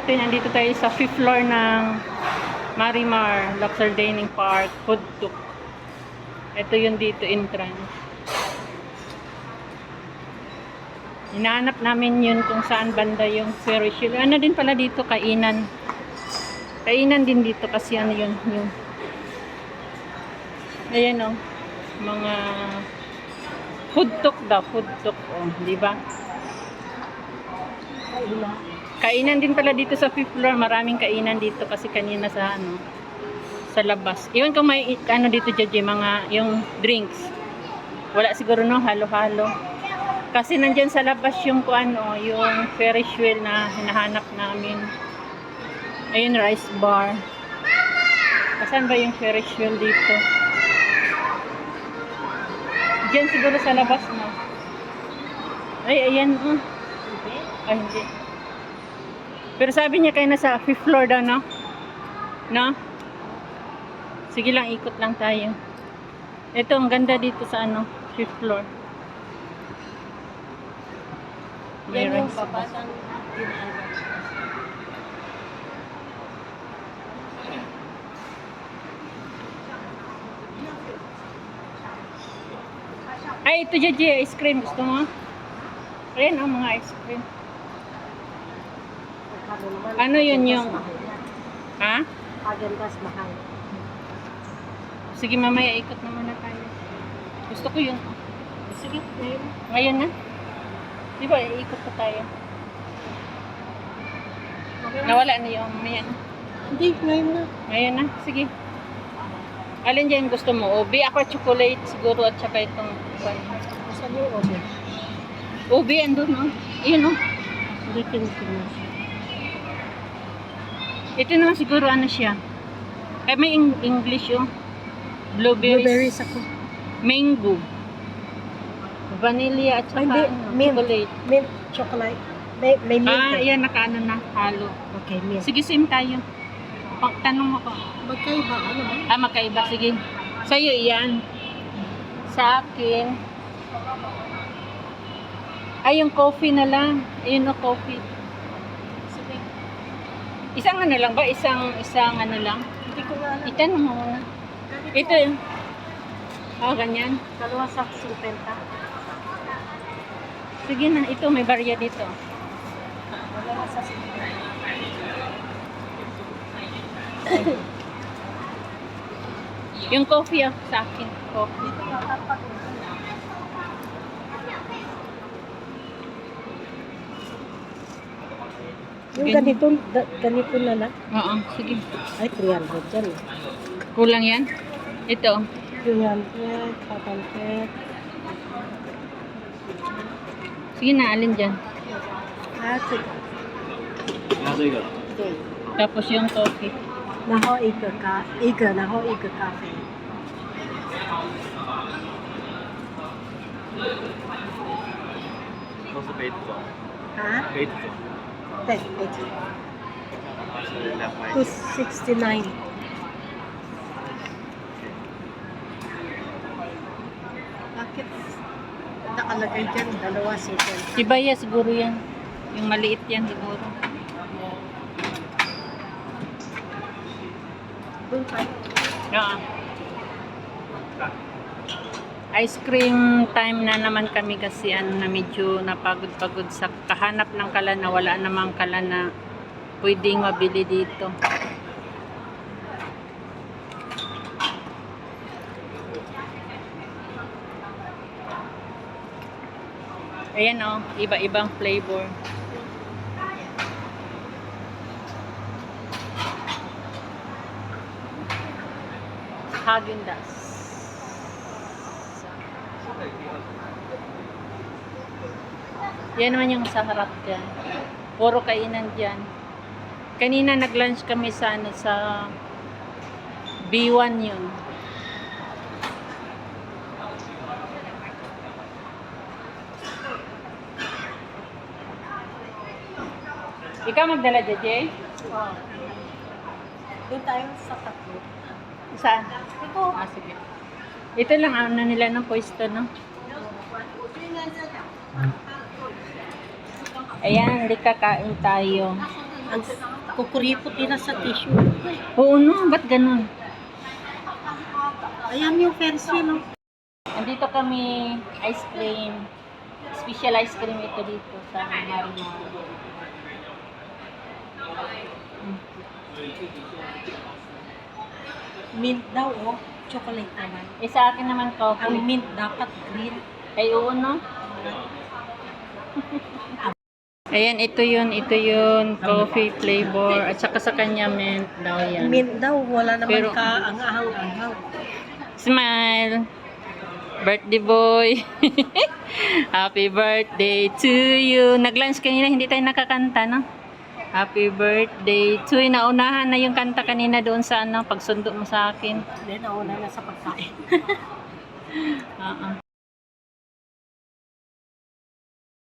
natin, andito tayo sa 5th floor ng Marimar Luxor Dining Park, Food Tuk. Ito yung dito entrance. Hinahanap namin yun kung saan banda yung Ferris wheel. Ano din pala dito, kainan. Kainan din dito kasi ano yun. Yung ayan o, mga food tuk daw, food tuk. O, di ba? Kainan din pala dito sa 5th floor. Maraming kainan dito kasi kanina sa ano, sa labas. Iwan kung may ano dito Joji, mga yung drinks. Wala siguro no, halo-halo. Kasi nandiyan sa labas yung ano, yung Ferris wheel na hinahanap namin. Ayun, rice bar. Saan ba yung Ferris wheel dito? Diyan siguro sa labas no. Ay, ayan oh. Ay, hindi. Pero sabi niya kayo nasa 5th floor daw, no? No? Sige lang, ikot lang tayo. Ito, ang ganda dito sa ano, 5th floor. Yan yung baba ng ginagawa. Ay, ito Gigi, ice cream. Gusto mo? Ayan ang mga ice cream. Ano yun yung... Ha? Agendas mahal. Sige, mamaya ikot naman na tayo. Gusto ko yun. Sige, ngayon. Ngayon na? Di ba, iikot pa tayo. Nawala na yung mayan. Hindi, ngayon na. Ngayon na? Sige. Alin dyan gusto mo? Ubi, ako chocolate siguro at saka itong... Saan yung order? Ubi, andun no? Iyon no? Hindi tinitingnan siya. Ito naman siguro ano siya. Ay, may English yung blueberries. Blueberries ako. Mango. Vanilla at saka Ay, hindi. ano, Mint. chocolate. Mint chocolate. May mint. Ah, yan, nakaano na, halo. Okay, mint. Sige, same tayo. Tanong ako. Magkaiba, ano ba? Ah, magkaiba. Sige. Sa'yo, iyan. Sa akin. Ay, yung coffee na lang. Ayun o, coffee. Sige. Isang ano lang ba? Isang ano lang? Hindi ko na alam. Itanong mo muna. Ito yun. Oh, ganyan. Dalawa sa 50. Sige na, ito may barya dito. Dalawa sa 50. Yung coffee sa akin. Coffee. Dito na tapat. Yung ganito na lang. Oo, sige. Ay, 300 dyan. Kulang yan? Ito. 300, 500. Sige na, alin dyan. Ah, sige. Okay. Tapos yung coffee. 然后一个咖，然后一个咖啡。 都是杯子装，啊？杯子装对，没错。是200。 269. Bakit nakalagay dyan? Dalawa second. Tibaya siguro yan. Yung maliit yan siguro. Doon tayo. Oo. Ice cream time na naman kami kasi ano na medyo napagod-pagod sa kahanap ng kalan na wala namang kalan na pwedeng mabili dito. Ayan o, iba-ibang flavor. Häagen-Dazs. Yan naman yung sa harap dyan. Puro kainan dyan. Kanina nag-lunch kami sa ano, sa B1 yun. Ikaw magdala dyan, Jay? Oh. Doon tayo sa tatlo. Saan? Ito. Ah, sige. Ito lang ano nila ng pwesto, no? Ayan, hindi kakain tayo. Ang kukuripot nila sa tissue. Oo no, ba't ganun? Ayan yung Fersi, no? Andito kami, ice cream. Special ice cream ito dito sa Marino. Mint daw, oh. Chocolate naman. Eh sa akin naman Ang coffee. mint dapat green. Ay oo no? Ayan, ito yun, coffee flavor. At saka sa kanya mint daw yan. Mint daw, wala naman Pero- ka ang ahang-ahang. Smile! Birthday boy! Happy birthday to you! Nag-lunch kanina, hindi tayo nakakanta, no? Happy birthday to you! Naunahan na yung kanta kanina doon sa ano, pagsundo mo sa akin. Then, nauna na sa pagkain. Oo.